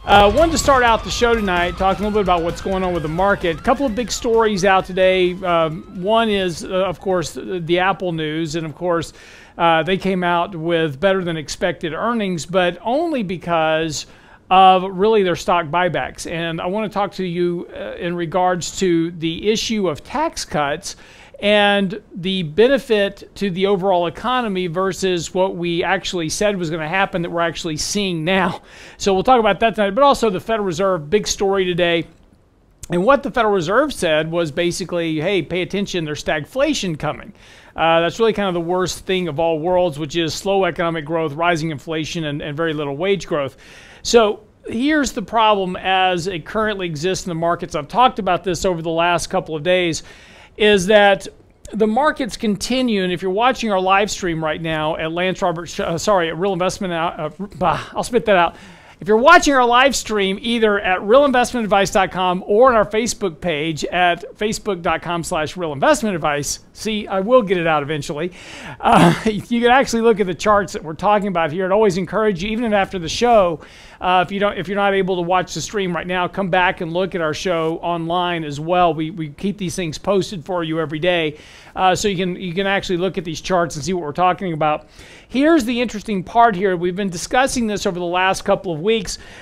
Wanted to start out the show tonight talking a little bit about what's going on with the market. A couple of big stories out today. One is, of course, the Apple news, and of course, they came out with better than expected earnings, but only because of really their stock buybacks. And I want to talk to you in regards to the issue of tax cuts and the benefit to the overall economy versus what we actually said was going to happen that we're actually seeing now. So we'll talk about that tonight, but also the Federal Reserve, big story today. And what the Federal Reserve said was basically, hey, pay attention, there's stagflation coming. That's really kind of the worst thing of all worlds, which is slow economic growth, rising inflation, and very little wage growth. So here's the problem as it currently exists in the markets. I've talked about this over the last couple of days, is that the markets continue, and if you're watching our live stream right now at at Real Investment, I'll spit that out. If you're watching our live stream either at realinvestmentadvice.com or on our Facebook page at facebook.com/realinvestmentadvice, see, I will get it out eventually. You can actually look at the charts that we're talking about here. I'd always encourage you, even after the show, if you're not able to watch the stream right now, come back and look at our show online as well. We keep these things posted for you every day, so you can actually look at these charts and see what we're talking about. Here's the interesting part here. We've been discussing this over the last couple of weeks,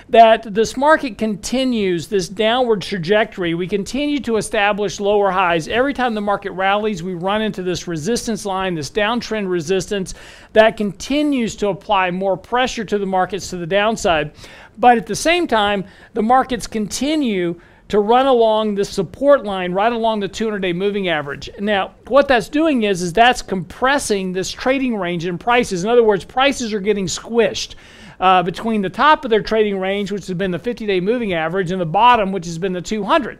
that this market continues this downward trajectory. We continue to establish lower highs. Every time the market rallies, we run into this resistance line, this downtrend resistance that continues to apply more pressure to the markets to the downside. But at the same time, the markets continue to run along the support line right along the 200-day moving average. Now, what that's doing is that's compressing this trading range in prices. In other words, prices are getting squished between the top of their trading range, which has been the 50-day moving average, and the bottom, which has been the 200.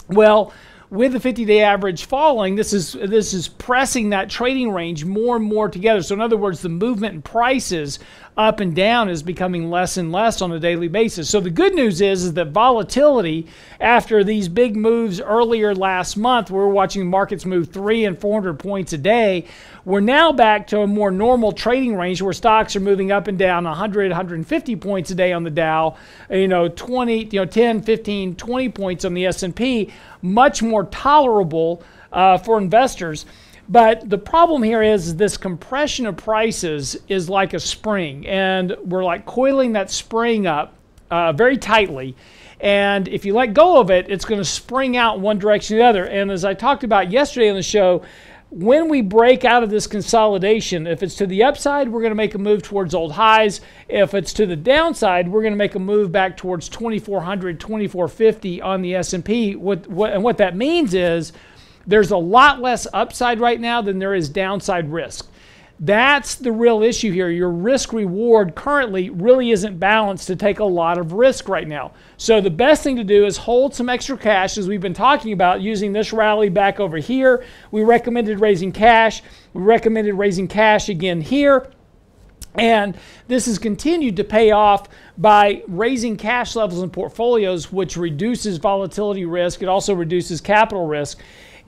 Well, with the 50-day average falling, this is pressing that trading range more and more together. So in other words, the movement in prices up and down is becoming less and less on a daily basis. So the good news is that volatility, after these big moves earlier last month, we were watching markets move 300 and 400 points a day. We're now back to a more normal trading range where stocks are moving up and down 100, 150 points a day on the Dow, 10, 15, 20 points on the S&P, much more tolerable for investors. But the problem here is this compression of prices is like a spring, and we're like coiling that spring up very tightly. And if you let go of it, it's going to spring out one direction or the other. And as I talked about yesterday on the show, when we break out of this consolidation, if it's to the upside, we're going to make a move towards old highs. If it's to the downside, we're going to make a move back towards 2,400, 2,450 on the S&P. What that means is there's a lot less upside right now than there is downside risk. That's the real issue here. Your risk reward currently really isn't balanced to take a lot of risk right now. So the best thing to do is hold some extra cash, as we've been talking about, using this rally back over here. We recommended raising cash. We recommended raising cash again here. And this has continued to pay off by raising cash levels in portfolios, which reduces volatility risk. It also reduces capital risk.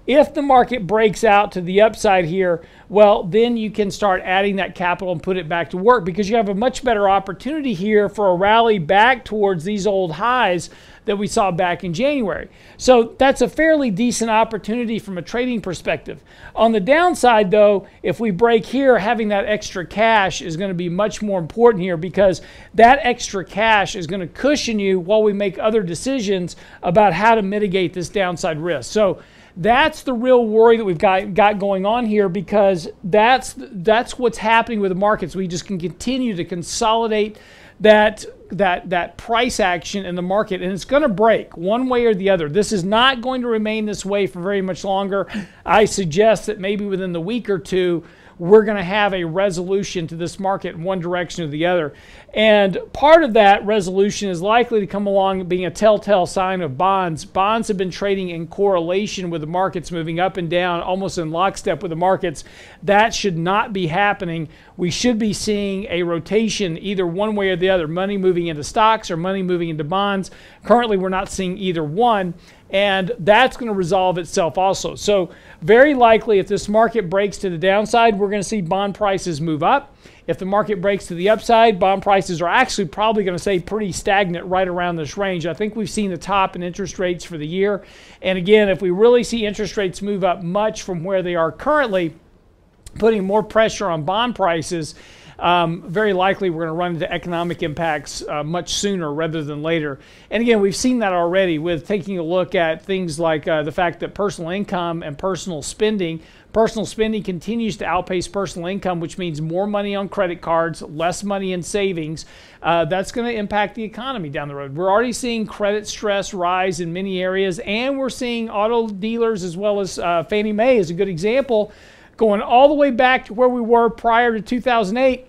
If the market breaks out to the upside here, well, then you can start adding that capital and put it back to work, because you have a much better opportunity here for a rally back towards these old highs that we saw back in January. So that's a fairly decent opportunity from a trading perspective. On the downside, though, if we break here, having that extra cash is going to be much more important here, because that extra cash is going to cushion you while we make other decisions about how to mitigate this downside risk. So that's the real worry that we've got going on here, because that's what's happening with the markets. We just can continue to consolidate that price action in the market, and it's going to break one way or the other. This is not going to remain this way for very much longer. I suggest that maybe within the week or two, we're going to have a resolution to this market in one direction or the other. And part of that resolution is likely to come along being a telltale sign of bonds. Bonds have been trading in correlation with the markets, moving up and down, almost in lockstep with the markets. That should not be happening. We should be seeing a rotation either one way or the other, money moving into stocks or money moving into bonds. Currently, we're not seeing either one. And that's going to resolve itself also. So very likely if this market breaks to the downside, we're going to see bond prices move up. If the market breaks to the upside, bond prices are actually probably going to stay pretty stagnant right around this range. I think we've seen the top in interest rates for the year. And again, if we really see interest rates move up much from where they are currently, putting more pressure on bond prices, very likely we're going to run into economic impacts much sooner rather than later. And again, we've seen that already with taking a look at things like the fact that personal income and personal spending continues to outpace personal income, which means more money on credit cards, less money in savings. That's going to impact the economy down the road. We're already seeing credit stress rise in many areas, and we're seeing auto dealers as well as Fannie Mae is a good example, going all the way back to where we were prior to 2008,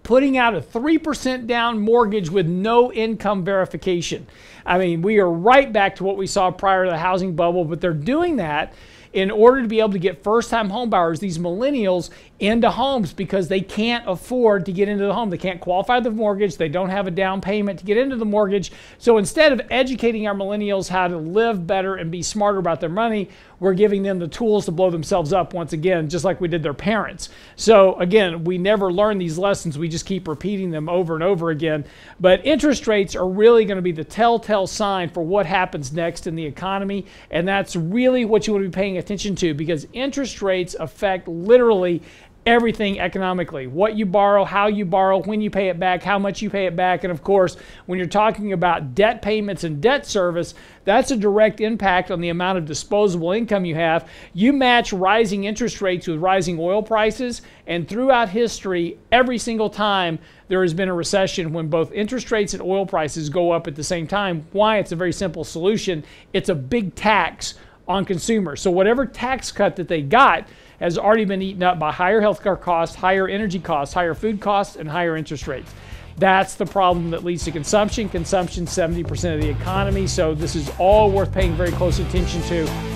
putting out a 3% down mortgage with no income verification. I mean, we are right back to what we saw prior to the housing bubble, but they're doing that in order to be able to get first-time home buyers, these millennials, into homes because they can't afford to get into the home. They can't qualify the mortgage. They don't have a down payment to get into the mortgage. So instead of educating our millennials how to live better and be smarter about their money, we're giving them the tools to blow themselves up once again, just like we did their parents. So again, we never learn these lessons. We just keep repeating them over and over again. But interest rates are really going to be the telltale sign for what happens next in the economy. And that's really what you want to be paying attention to, because interest rates affect literally everything economically. What you borrow, how you borrow, when you pay it back, how much you pay it back. And of course, when you're talking about debt payments and debt service, that's a direct impact on the amount of disposable income you have. You match rising interest rates with rising oil prices, and throughout history, every single time there has been a recession when both interest rates and oil prices go up at the same time. Why? It's a very simple solution. It's a big tax on consumers. So whatever tax cut that they got has already been eaten up by higher healthcare costs, higher energy costs, higher food costs, and higher interest rates. That's the problem that leads to consumption. Consumption, 70% of the economy. So this is all worth paying very close attention to.